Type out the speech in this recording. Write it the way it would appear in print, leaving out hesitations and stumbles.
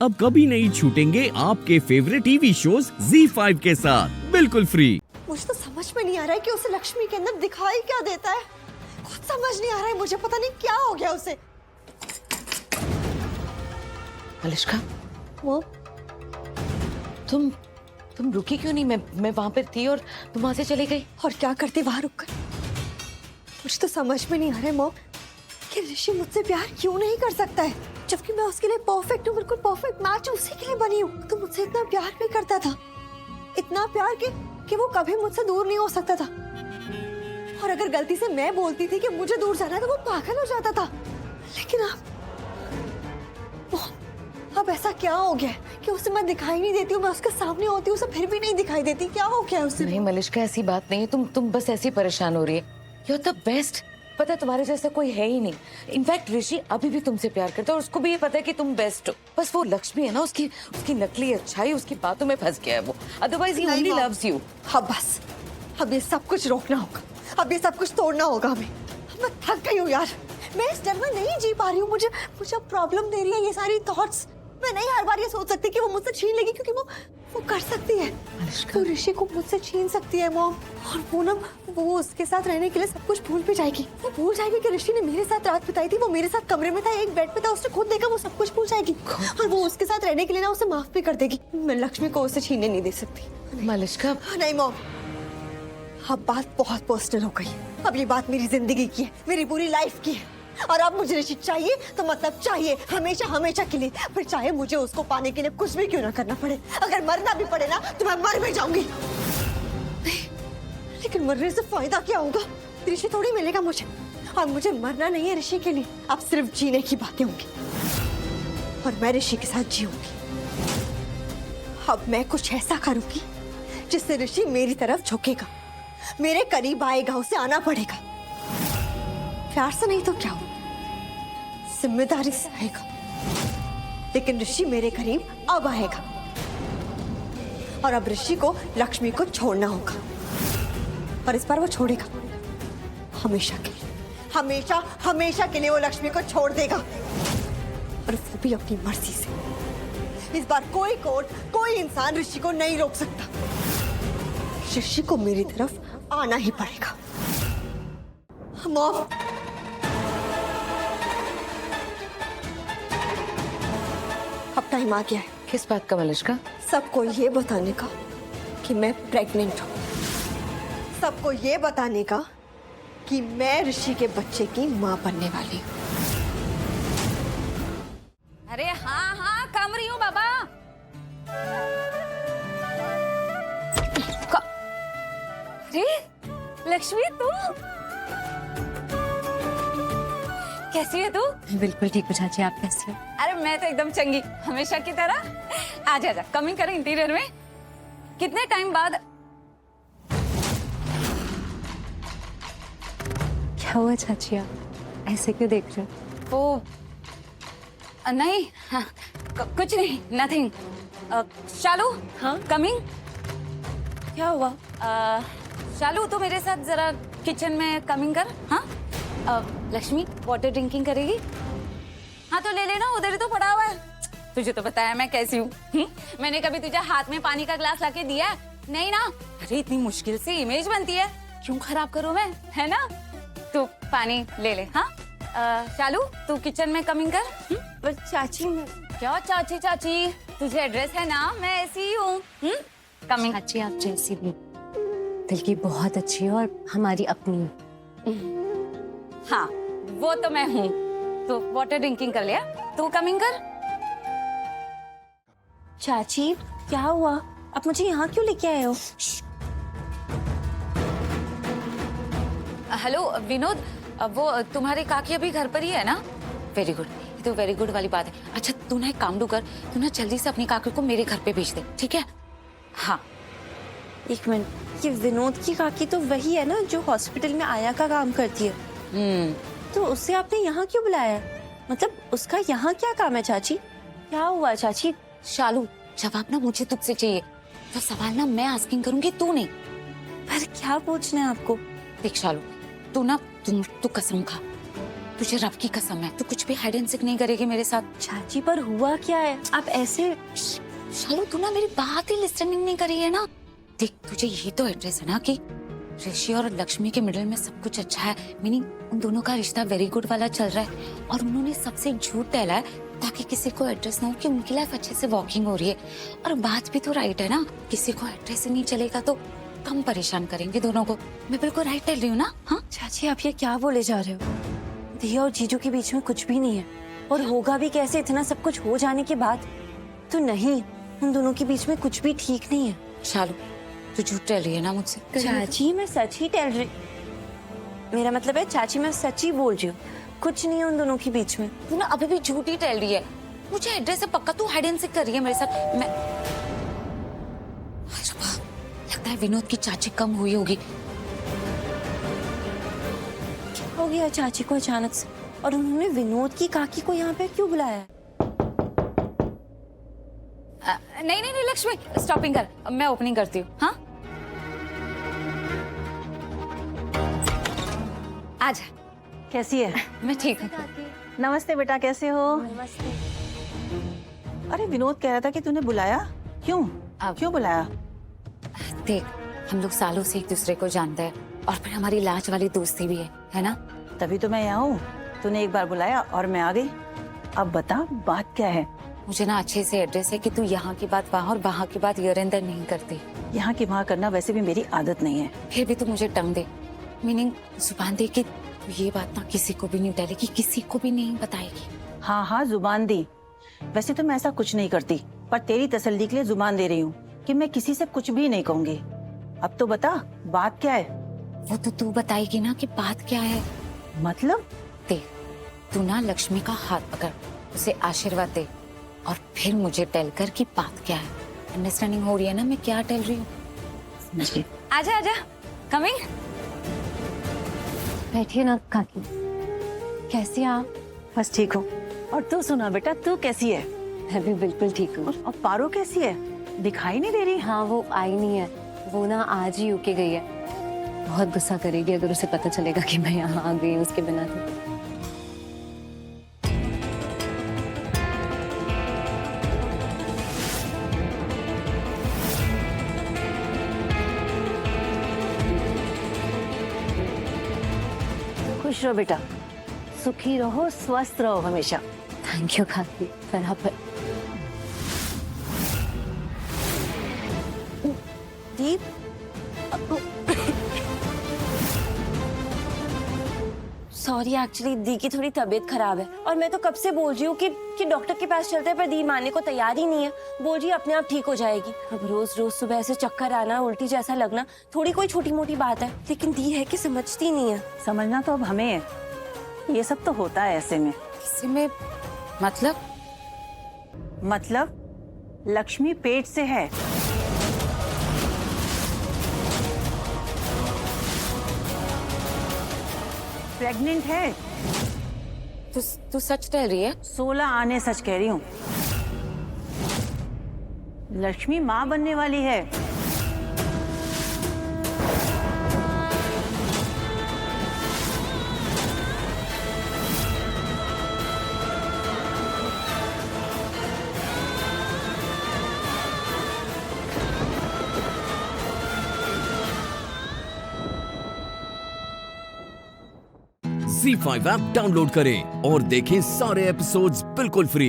अब कभी नहीं छूटेंगे आपके फेवरेट टीवी शोज ZEE5 के साथ बिल्कुल फ्री। मुझे तो समझ में नहीं आ रहा है कि उसे लक्ष्मी के अंदर दिखाई क्या देता है। खुद समझ नहीं आ रहा है मुझे, पता नहीं क्या हो गया उसे। मलिष्का, वो तुम रुकी क्यों नहीं? मैं वहां पर थी और तुम वहां से चली गई। और क्या करती वहां रुककर? मुझे तो समझ में नहीं आ रहा है मॉम कि ऋषि मुझसे प्यार क्यों नहीं कर सकता है, जबकि मैं उसके लिए परफेक्ट हूँ, बिल्कुल परफेक्ट मैच उसी के लिए बनी हूँ। तो मुझसे इतना प्यार भी करता था, इतना प्यार कि वो कभी मुझसे दूर नहीं हो सकता था। और अगर गलती से मैं बोलती थी कि मुझे दूर जाना है तो वो पागल हो जाता था। लेकिन अब ऐसा क्या हो गया कि उसे मैं दिखाई नहीं देती हूँ, मैं उसके सामने होती हूँ उसे फिर भी नहीं दिखाई देती। क्या हो गया उसे? नहीं मलिष्का, ऐसी बात नहीं है। तुम बस ऐसी परेशान हो रही है। You are the best. पता है तुम्हारे जैसा कोई है ही नहीं। इनफैक्ट ऋषि अभी भी तुमसे प्यार करता है और उसको भी ये पता है कि तुम बेस्ट हो। बस वो लक्ष्मी है ना, उसकी नकली अच्छाई उसकी बातों में फंस गया है वो। Otherwise he only loves you. हाँ बस, अब ये सब कुछ रोकना होगा, अब ये सब कुछ तोड़ना होगा हमें। मैं थक गई हूँ यार, मैं इस डर में नहीं जी पा रही हूँ। मुझे प्रॉब्लम दे रही है ये सारी थॉट्स। मैं नहीं हर बार ये सोच सकती कि वो मुझसे छीन लेगी, क्योंकि वो कर सकती है। वो ऋषि को मुझसे छीन सकती है मॉम। और वो उसके साथ रहने के लिए सब कुछ भूल भी जाएगी। वो भूल जाएगी कि ऋषि ने मेरे साथ रात बिताई थी, वो मेरे साथ कमरे में था, एक बेड पे था, उसने खुद देखा। वो सब कुछ भूल जाएगी और वो उसके साथ रहने के लिए ना उसे माफ भी कर देगी। मैं लक्ष्मी को उसे छीनने नहीं दे सकती। मलिष्का नहीं मॉम, अब बात बहुत पर्सनल हो गई। अब ये बात मेरी जिंदगी की है, मेरी पूरी लाइफ की है। और अब मुझे ऋषि चाहिए तो मतलब चाहिए, हमेशा हमेशा के लिए। फिर चाहे मुझे उसको पाने के लिए कुछ भी क्यों ना करना पड़े। अगर मरना भी पड़े ना तो मैं मर भी जाऊंगी। लेकिन मरने से फायदा क्या होगा? ऋषि थोड़ी मिलेगा मुझे। और मुझे मरना नहीं है ऋषि के लिए, अब सिर्फ जीने की बातें होंगी। और मैं ऋषि के साथ जीऊंगी। अब मैं कुछ ऐसा करूंगी जिससे ऋषि मेरी तरफ झुकेगा, मेरे करीब आएगा, उसे आना पड़ेगा। प्यार से नहीं तो क्या हो, जिम्मेदारी से आएगा। लेकिन ऋषि मेरे करीब अब आएगा और अब ऋषि को लक्ष्मी को छोड़ना होगा। और इस बार वो छोड़ेगा हमेशा के लिए, हमेशा हमेशा के लिए वो लक्ष्मी को छोड़ देगा। और वो भी अपनी मर्जी से। इस बार कोई कोर्ट, कोई इंसान ऋषि को नहीं रोक सकता। ऋषि को मेरी तरफ आना ही पड़ेगा। मॉम, अब टाइम आ गया है। किस बात का मलिष्का? सबको ये बताने का कि मैं प्रेग्नेंट हूँ। सबको ये बताने का कि मैं ऋषि के बच्चे की माँ बनने वाली हूँ। अरे हाँ हाँ, कम रही हूँ बाबा। अरे लक्ष्मी, तू कैसी है? तू बिल्कुल ठीक हो चाची, आप कैसी हो? अरे मैं तो एकदम चंगी, हमेशा की तरह। आजा आजा, कमिंग करें इंटीरियर में। कितने टाइम बाद। क्या हुआ चाची, आप ऐसे क्यों देख रहे हो? वो नहीं, हाँ, कुछ नहीं, नथिंग। शालू, हाँ? कमिंग। क्या हुआ? शालू, तू मेरे साथ जरा किचन में कमिंग कर। हाँ, लक्ष्मी वाटर ड्रिंकिंग करेगी? हाँ तो ले लेना, उधर ही तो पड़ा हुआ है। तुझे तो बताया मैं कैसी हूँ। मैंने कभी तुझे हाथ में पानी का ग्लास लाके दिया है? नहीं ना। अरे इतनी मुश्किल से इमेज बनती है, क्यों खराब करूँ मैं, है ना? तू पानी ले ले। हाँ शालू, तू किचन में कमिंग कर। पर चाची, क्या चाची चाची, तुझे एड्रेस है ना, मैं ऐसी ही हूँ। कमिंग। चाची आप जैसी भी दिल की बहुत अच्छी है और हमारी अपनी। हाँ वो तो मैं हूँ। तो वाटर ड्रिंकिंग कर लिया, तू कमिंग कर। चाची क्या हुआ? आप मुझे यहाँ क्यों लेके आए हो? हेलो विनोद, वो तुम्हारे काकी अभी घर पर ही है ना? वेरी गुड, ये तो वेरी गुड वाली बात है। अच्छा तू ना एक काम कर, तू ना जल्दी से अपनी काकी को मेरे घर पे भेज दे, ठीक है? हाँ। एक मिनट, ये विनोद की काकी तो वही है ना जो हॉस्पिटल में आया का काम करती है? तो उससे आपने यहाँ क्यों बुलाया है? मतलब उसका यहाँ क्या काम है चाची? क्या हुआ चाची? शालू, जवाब ना मुझे तुझसे चाहिए, तो सवाल ना मैं आस्किंग करूंगी, तू नहीं। पर क्या पूछना है आपको? देख शालू, तू कसम खा, तुझे रब की कसम है, तू कुछ भी हाइड एंड सीक नहीं करेगी मेरे साथ। चाची पर हुआ क्या है? आप ऐसे शालू तू ना मेरी बात ही लिसनिंग नहीं करी है ना। देख तुझे ये तो एड्रेस है ना कि ऋषि और लक्ष्मी के मिडिल में सब कुछ अच्छा है, मीनिंग उन दोनों का रिश्ता वेरी गुड वाला चल रहा है, और उन्होंने सबसे झूठ टहला है ताकि किसी को एड्रेस ना हो कि उनकी लाइफ अच्छे से वॉकिंग हो रही है। और बात भी तो राइट है ना, किसी को एड्रेस नहीं चलेगा तो कम परेशान करेंगे दोनों को। मैं बिल्कुल राइट टहल रही हूँ ना? हाँ चाची आप ये क्या बोले जा रहे हो? दिया और जीजू के बीच में कुछ भी नहीं है, और होगा भी कैसे इतना सब कुछ हो जाने के बाद? तो नहीं, उन दोनों के बीच में कुछ भी ठीक नहीं है। शालू तू झूठ टहल रही है ना मुझसे? चाची मैं सच ही टहल रही, मेरा मतलब है चाची मैं सच ही बोल रही हूँ, कुछ नहीं है उन दोनों के बीच में। तू ना अभी भी झूठ ही टहल रही है। मुझे एड्रेस से पक्का तू हाइड एंड सीक कर रही है मेरे साथ। मैं लगता है विनोद की चाची कम हुई होगी। हो गया चाची को अचानक से, और उन्होंने विनोद की काकी को यहाँ पे क्यों बुलाया है? नहीं नहीं नहीं लक्ष्मी स्टॉपिंग कर, मैं ओपनिंग करती हूँ। हाँ आजा। कैसी है? मैं ठीक हूँ। नमस्ते बेटा, कैसे हो? नमस्ते। अरे विनोद कह रहा था कि तूने बुलाया, क्यों? क्यों बुलाया? देख हम लोग सालों से एक दूसरे को जानते हैं, और फिर हमारी लाज वाली दोस्ती भी है ना? तभी तो मैं यहाँ हूँ। तूने एक बार बुलाया और मैं आ गई। अब बता बात क्या है? मुझे ना अच्छे से एड्रेस है कि तू यहाँ की बात वहाँ और वहाँ की बात ईयर एंड देयर नहीं करती। यहाँ की वहाँ करना वैसे भी मेरी आदत नहीं है। फिर भी तू मुझे टंग दे, मीनिंग जुबान दे कि तू ये बात ना किसी को भी नहीं टहलेगी, किसी को भी नहीं बताएगी। हाँ हाँ जुबान दी। वैसे तो मैं ऐसा कुछ नहीं करती, पर तेरी तसल्ली के लिए जुबान दे रही हूँ कि मैं किसी से कुछ भी नहीं कहूँगी। अब तो बता बात क्या है? वो तो तू बताएगी ना कि बात क्या है। मतलब? देख तू ना लक्ष्मी का हाथ पकड़, उसे आशीर्वाद दे, और फिर मुझे टेल कर कि बात क्या है। अंडरस्टैंडिंग हो रही है ना मैं क्या टेल रही हूँ? समझ गई। आजा आजा कमिंग। बैठिए ना काकी। कैसी आप? बस ठीक हूँ। और तू सुना बेटा, तू कैसी है? मैं भी बिल्कुल ठीक हूँ। और पारो कैसी है? दिखाई नहीं दे रही। हाँ वो आई नहीं है, वो ना आज ही यूके गई है। बहुत गुस्सा करेगी अगर उसे पता चलेगा कि मैं यहाँ आ गई उसके बिना। तो खुश रहो बेटा, सुखी रहो, स्वस्थ रहो हमेशा। थैंक यू काकी, बराबर। दीप सॉरी, एक्चुअली दी की थोड़ी तबीयत खराब है, और मैं तो कब से बोल रही हूँ कि डॉक्टर के पास चलते हैं, पर दी मानने को तैयार ही नहीं है। बोल रही है अपने आप ठीक हो जाएगी। अब रोज रोज सुबह ऐसे चक्कर आना, उल्टी जैसा लगना थोड़ी कोई छोटी मोटी बात है, लेकिन दी है कि समझती नहीं है। समझना तो अब हमें है, ये सब तो होता है ऐसे में। इसी में मतलब लक्ष्मी पेट से है। प्रेग्नेंट है। तू सच टहल रही है? 16 आने सच कह रही हूँ। लक्ष्मी माँ बनने वाली है। Z5 ऐप डाउनलोड करें और देखें सारे एपिसोड्स बिल्कुल फ्री।